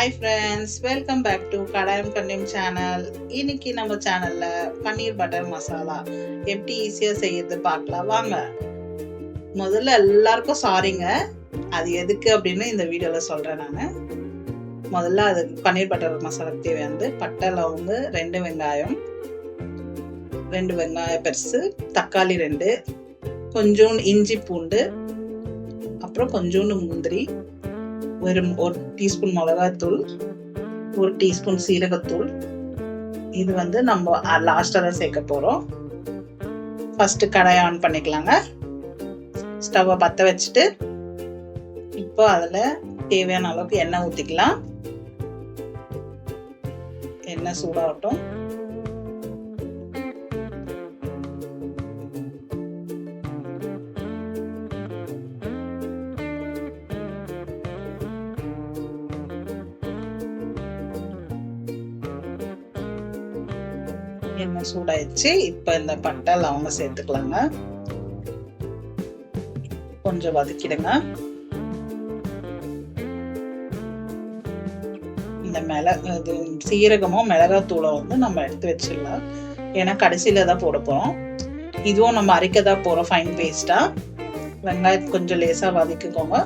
Hi friends, welcome back to Kadayam Kanniyam channel. இன்னைக்கு நம்ம சேனல்ல பன்னீர் பட்டர் மசாலா எப்படி ஈஸியா செய்யறது பார்க்கலாம் வாங்க. முதல்ல எல்லாருக்கும் சாரிங்க, அது எதுக்கு அப்படின்னு இந்த வீடியோல சொல்றேன். நான் முதல்ல அது பன்னீர் பட்டர் மசாலாக்கு தேவையானது பட்டை, லவங்கு, 2 வெங்காயம், 2 வெங்காயம் பெருசு, தக்காளி 2, கொஞ்சோண்டு இஞ்சி பூண்டு, அப்புறம் கொஞ்சோண்டு முந்திரி, ஒரு 1 டீஸ்பூன் மிளகாத்தூள், 1 டீஸ்பூன் சீரகத்தூள். இது நம்ம லாஸ்டா தான் சேர்க்க போறோம். ஃபர்ஸ்ட் கடாயை ஆன் பண்ணிக்கலாங்க. ஸ்டவ்வை பற்ற வச்சுட்டு இப்போ அதுல தேவையான அளவுக்கு எண்ணெய் ஊத்திக்கலாம். எண்ணெய் சூடாகட்டும். எண்ணெய் சூடாயிடுச்சு. இப்ப இந்த பட்டை லவங்க சேர்த்துக்கலாங்க. கொஞ்சம் வதக்கிடுங்க. இந்த சீரகமும் மிளகாத்தூளும் நம்ம எடுத்து வச்சிடலாம். ஏன்னா கடைசியில தான் போட போறோம். இதுவும் நம்ம அரைக்கதான் போறோம் ஃபைன் பேஸ்டா. வெங்காயம் கொஞ்சம் லேசா வதக்கிக்கோங்க.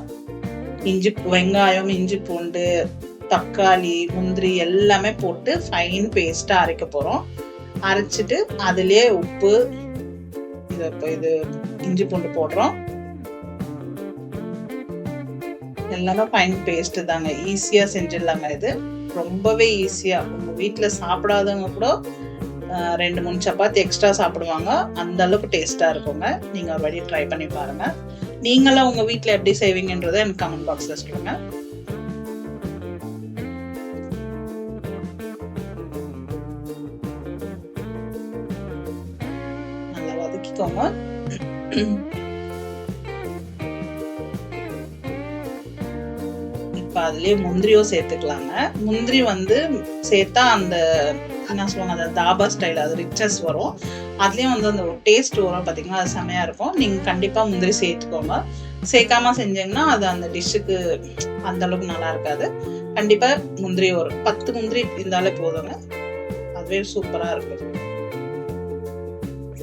வெங்காயம், இஞ்சி பூண்டு, தக்காளி, முந்திரி எல்லாமே போட்டு ஃபைன் பேஸ்டா அரைக்க போறோம். அரைச்சிட்டு அதுலயே உப்பு, இது இஞ்சி பூண்டு போடுறோம். எல்லாமே ஃபைன் பேஸ்ட் தாங்க. ஈஸியா செஞ்சிடலாங்க. இது ரொம்பவே ஈஸியா. உங்க வீட்டுல சாப்பிடாதவங்க கூட 2-3 சப்பாத்தி எக்ஸ்ட்ரா சாப்பிடுவாங்க. அந்த அளவுக்கு டேஸ்டா இருக்குங்க. நீங்க ஒரு வாட்டி ட்ரை பண்ணி பாருங்க. நீங்களும் உங்க வீட்டுல எப்படி செய்வீங்கன்றதை எனக்கு கமெண்ட் பாக்ஸ்ல சொல்லுங்க. வதக்கிக்கோங்க. இப்ப அதுலயே முந்திரியும் சேர்த்துக்கலாங்க. முந்திரி சேர்த்தா அந்த என்ன சொல்லுவாங்க, அந்த தாபா ஸ்டைல், அது ரிச்சஸ் வரும். அதுலயும் அந்த ஒரு டேஸ்ட் வரும். பாத்தீங்கன்னா அது செமையா இருக்கும். நீங்க கண்டிப்பா முந்திரி சேர்த்துக்கோங்க. சேர்க்காம செஞ்சீங்கன்னா அது அந்த டிஷ்ஷுக்கு அந்த அளவுக்கு நல்லா இருக்காது. கண்டிப்பா முந்திரி ஒரு 10 முந்திரி இருந்தாலே போதுங்க. அதுவே சூப்பரா இருக்கும்.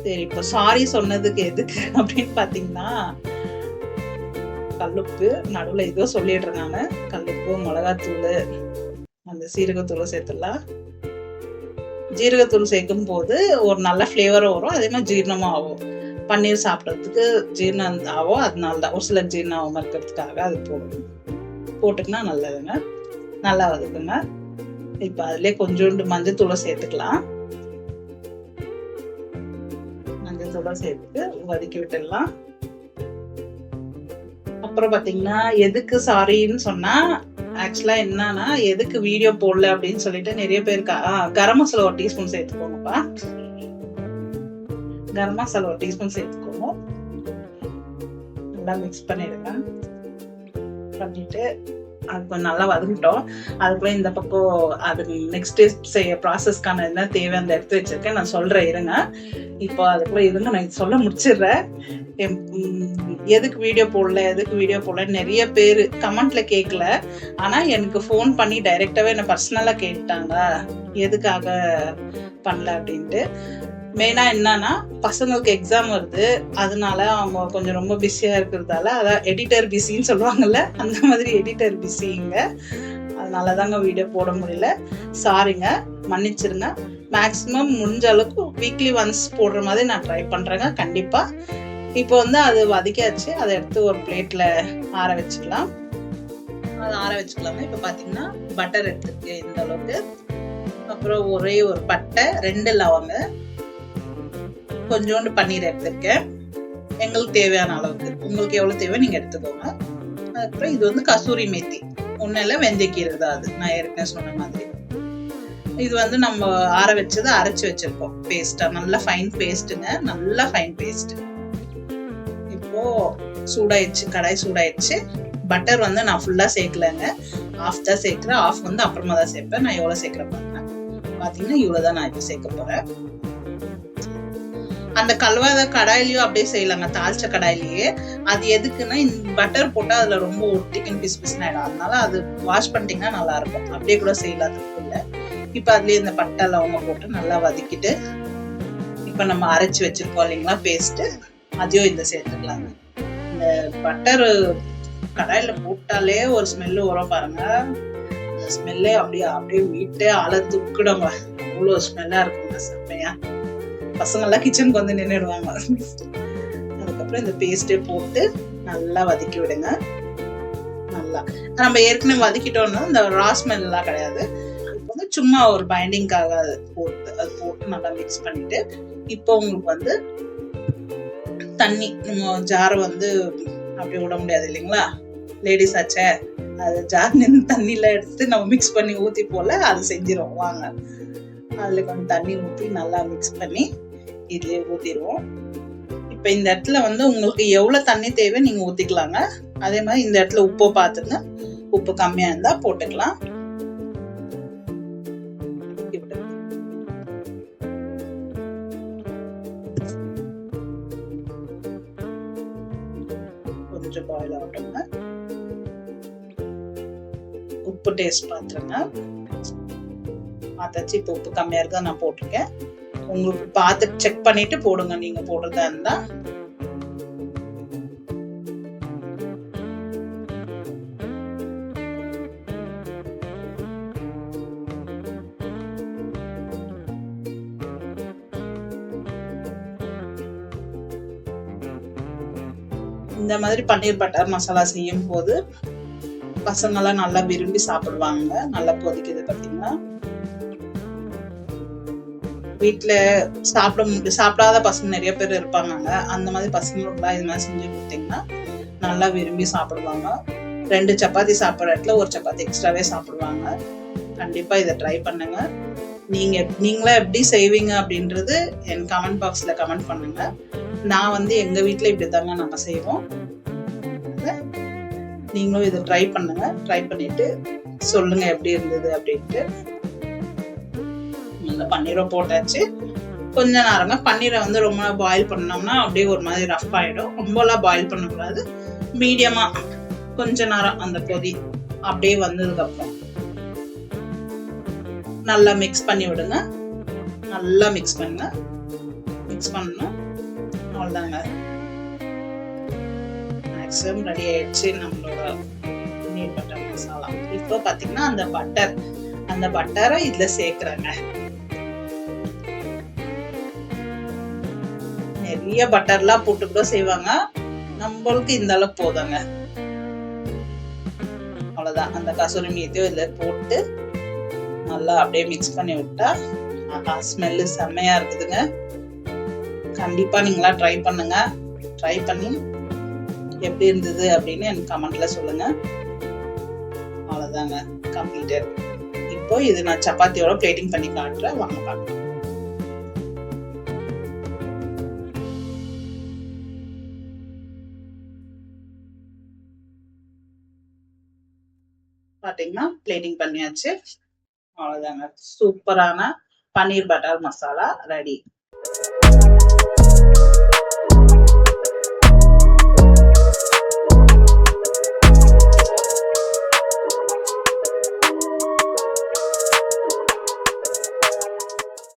சரி, இப்போ சாரி சொன்னதுக்கு எதுக்கு அப்படின்னு பாத்தீங்கன்னா, கல்லுப்பு நடுவுல ஏதோ சொல்லிட்டு இருக்காங்க. கல்லுப்பு, மிளகாத்தூள், அந்த சீரகத்தூள் சேர்த்துடலாம். ஜீரகத்தூள் சேர்க்கும் போது ஒரு நல்ல ஃபிளேவரும் வரும். அதே மாதிரி ஜீரணமும் ஆகும். பன்னீர் சாப்பிட்றதுக்கு ஜீரணம் ஆகும். அதனால தான் ஒரு சில ஜீரணம் ஆகாம இருக்கிறதுக்காக அது போட்டுக்கினா நல்லதுங்க. நல்லா வதக்குங்க. இப்ப அதுலயே கொஞ்சோண்டு மஞ்சத்தூளை சேர்த்துக்கலாம். சேர்த்து வதக்கி விட்டுடலாம். அப்புறம் பாத்தீங்கன்னா, எதுக்கு சாரின்னு சொன்னா, ஆக்சுவலா என்னன்னா, எதுக்கு வீடியோ போடல அப்படின்னு சொல்லிட்டு நிறைய பேருக்கு கரம் மசாலா 1 டீஸ்பூன் சேர்த்துக்கோங்கப்பா. கரம் மசாலா 1 டீஸ்பூன் சேர்த்துக்கோங்க. நல்லா மிக்ஸ் பண்ணிடுங்க. பண்ணிட்டு அது கொஞ்சம் நல்லா வதங்கிட்டோம். அதுக்குள்ள இந்த பக்கம் அது நெக்ஸ்ட் செய்ய ப்ராசஸ்க்கான என்ன தேவை அந்த எடுத்து வச்சிருக்கேன். நான் சொல்றேன் இருங்க. இப்போ அதுக்குள்ள இருங்க, நான் சொல்ல முடிச்சிடுறேன். எதுக்கு வீடியோ போடல நிறைய பேர் கமெண்ட்ல கேட்கல. ஆனா எனக்கு ஃபோன் பண்ணி டைரக்டாவே என்ன பர்சனலா கேட்டாங்க எதுக்காக பண்ணல அப்படின்ட்டு. மெயினா என்னன்னா, பசங்களுக்கு எக்ஸாம் வருது. அதனால அவங்க கொஞ்சம் ரொம்ப பிஸியா இருக்கிறதால, அதான் எடிட்டர் பிஸின்னு சொல்லுவாங்கல்ல, அந்த மாதிரி எடிட்டர் பிஸிங்க. அதனாலதாங்க வீடியோ போட முடியல. சாரிங்க, மன்னிச்சிருங்க. மேக்சிமம் முடிஞ்ச அளவுக்கு வீக்லி ஒன்ஸ் போடுற மாதிரி நான் ட்ரை பண்றேங்க கண்டிப்பா. இப்போ அது வதக்கியாச்சு. அதை எடுத்து ஒரு பிளேட்ல ஆற வச்சுக்கலாம். அது ஆற வச்சுக்கலாங்க. இப்ப பாத்தீங்கன்னா பட்டர் எடுத்துருக்கு இந்த அளவுக்கு. அப்புறம் ஒரே ஒரு பட்டை, 2 லவங்க, கொஞ்சோண்டு பன்னீர் எடுத்திருக்கேன். எங்களுக்கு தேவையான அளவுக்கு, உங்களுக்கு எவ்வளவு தேவை நீங்க எடுத்துக்கோங்க. அதுக்கப்புறம் இது கசூரி மேத்தி, ஒன்னும் வெந்தயக்கீரை தான். அது நான் ஏற்கனவே சொன்ன மாதிரி. இது நம்ம ஆற வச்சது அரைச்சு வச்சிருக்கோம் பேஸ்டா. நல்லா ஃபைன் பேஸ்ட்டுங்க. நல்லா ஃபைன் பேஸ்ட். இப்போ சூடாயிடுச்சு, கடாய் சூடாயிடுச்சு. பட்டர் நான் ஃபுல்லா சேர்க்கலங்க, ஆஃப் தான் சேர்க்கிறேன். ஆஃப் அப்புறமா தான் சேர்ப்பேன். நான் எவ்வளவு சேர்க்கிறேன் பாருங்க. பாத்தீங்கன்னா இவ்வளவுதான் நான் இப்ப சேர்க்க போறேன். அந்த கழுவாத கடாயிலயோ அப்படியே செய்யலாங்க, தாளிச்ச கடாயிலேயே. அது எதுக்குன்னா பட்டர் போட்டா அதுல ரொம்ப ஒட்டிக்கும், பிசு பிசுன்னு ஆயிடும். அதனால அது வாஷ் பண்ணிட்டீங்கன்னா நல்லா இருக்கும். அப்படியே கூட செய்யலாம், தப்பு இல்லை. இப்ப அதுலயே இந்த பட்டை லவங்கம் போட்டு நல்லா வதக்கிட்டு, இப்ப நம்ம அரைச்சு வச்சிருக்கோம் இல்லைங்களா பேஸ்ட், அதையும் இந்த சேர்த்துக்கலாங்க. இந்த பட்டர் கடாயில போட்டாலே ஒரு ஸ்மெல்லு வரும் பாருங்க. அந்த ஸ்மெல்லே அப்படியே வீட்டே ஆள தூக்கிடுங்க. அவ்வளவு ஸ்மெல்லா இருக்குங்க, செம்மையா. பசங்க எல்லாம் கிச்சனுக்கு வந்து நின்றுடுவாங்க. அதுக்கப்புறம் இந்த பேஸ்டே போட்டு நல்லா வதக்கி விடுங்க. நல்லா நம்ம ஏற்கனவே வதக்கிட்டோம்னா இந்த ரா ஸ்மெல் எல்லாம் கிடையாது. இப்போ வந்து சும்மா ஒரு பைண்டிங்காக அது போட்டு நல்லா மிக்ஸ் பண்ணிட்டு, இப்போ உங்களுக்கு வந்து தண்ணி, நம்ம ஜாரை வந்து அப்படியே விட முடியாது இல்லைங்களா, லேடிஸ் ஆச்சே, அது ஜார் நின்று தண்ணியில எடுத்து நம்ம மிக்ஸ் பண்ணி ஊத்தி போல அது செஞ்சிரும். வாங்க, அதுல கொஞ்சம் தண்ணி ஊற்றி நல்லா மிக்ஸ் பண்ணி இதுலயே ஊத்திடுவோம். இப்ப இந்த இடத்துல வந்து உங்களுக்கு எவ்வளவு தண்ணி தேவை நீங்க ஊத்திக்கலாங்க. அதே மாதிரி இந்த இடத்துல உப்பு பார்த்துங்க, உப்பு கம்மியா இருந்தா போட்டுக்கலாம். கொஞ்சம் பாயில் ஆகட்டுங்க. உப்பு டேஸ்ட் பார்த்துருங்க, பார்த்தாச்சு. இப்போ உப்பு கம்மியா இருக்கா நான் போட்டிருக்கேன். உங்களுக்கு பார்த்து செக் பண்ணிட்டு போடுங்க, நீங்க போடுறதா இருந்தா. இந்த மாதிரி பன்னீர் பட்டர் மசாலா செய்யும் போது பசங்க எல்லாம் நல்லா விரும்பி சாப்பிடுவாங்க. நல்லா கொதிக்குது பாத்தீங்கன்னா. வீட்டுல சாப்பிடாத பசங்க நிறைய பேர் இருப்பாங்க. அந்த மாதிரி பசங்களுக்குலாம் இது மாதிரி செஞ்சு கொடுத்தீங்கன்னா நல்லா விரும்பி சாப்பிடுவாங்க. 2 சப்பாத்தி சாப்பிட்ற இடத்துல 1 சப்பாத்தி எக்ஸ்ட்ராவே சாப்பிடுவாங்க. கண்டிப்பா இதை ட்ரை பண்ணுங்க. நீங்களா எப்படி செய்வீங்க அப்படின்றது என் கமெண்ட் பாக்ஸ்ல கமெண்ட் பண்ணுங்க. நான் வந்து எங்க வீட்டுல இப்படிதாங்க நாங்க செய்வோம். நீங்களும் இதை ட்ரை பண்ணுங்க. ட்ரை பண்ணிட்டு சொல்லுங்க எப்படி இருந்தது அப்படின்ட்டு. இந்த பன்னீரை போட்டாச்சு. கொஞ்ச நேரங்க, பன்னீரை வந்து ரொம்ப பாயில் பண்ணோம்னா அப்படியே ஒரு மாதிரி ரஃப் ஆயிடும். ரொம்பலாம் பாயில் பண்ணக்கூடாது, மீடியமா கொஞ்ச நேரம் அந்த கொதி அப்படியே வந்ததுக்கு அப்புறம் நல்லா மிக்ஸ் பண்ணி விடுங்க. நல்லா மிக்ஸ் பண்ணுங்க. மிக்ஸ் பண்ணணும், அவ்வளவுதாங்க. மேக்ஸிமம் ரெடி ஆயிடுச்சு நம்மளோட பன்னீர் பட்டர் மசாலா. இப்போ பாத்தீங்கன்னா அந்த பட்டரை இதுல சேர்க்கிறேங்க. நிறைய பட்டர்லாம் போட்டு கூட செய்வாங்க, நம்மளுக்கு இந்த அளவுக்கு போதாங்க. அவ்வளவுதான். அந்த கசூரி மேத்தியும் இதுல போட்டு நல்லா அப்படியே மிக்ஸ் பண்ணி விட்டா ஸ்மெல்லு செம்மையா இருக்குதுங்க. கண்டிப்பா நீங்களா ட்ரை பண்ணுங்க. ட்ரை பண்ணி எப்படி இருந்தது அப்படின்னு எனக்கு கமெண்ட்ல சொல்லுங்க. அவ்வளவுதாங்க, கம்ப்ளீட்டட். இப்போ இது நான் சப்பாத்தியோட பிளேட்டிங் பண்ணி காட்டுறேன், வாங்க பார்க்கலாம். பாத்தீங்கன்னா பிளேட்டிங் பண்ணியாச்சு. அவ்வளவுதாங்க, சூப்பரான பன்னீர் பட்டர் மசாலா ரெடி.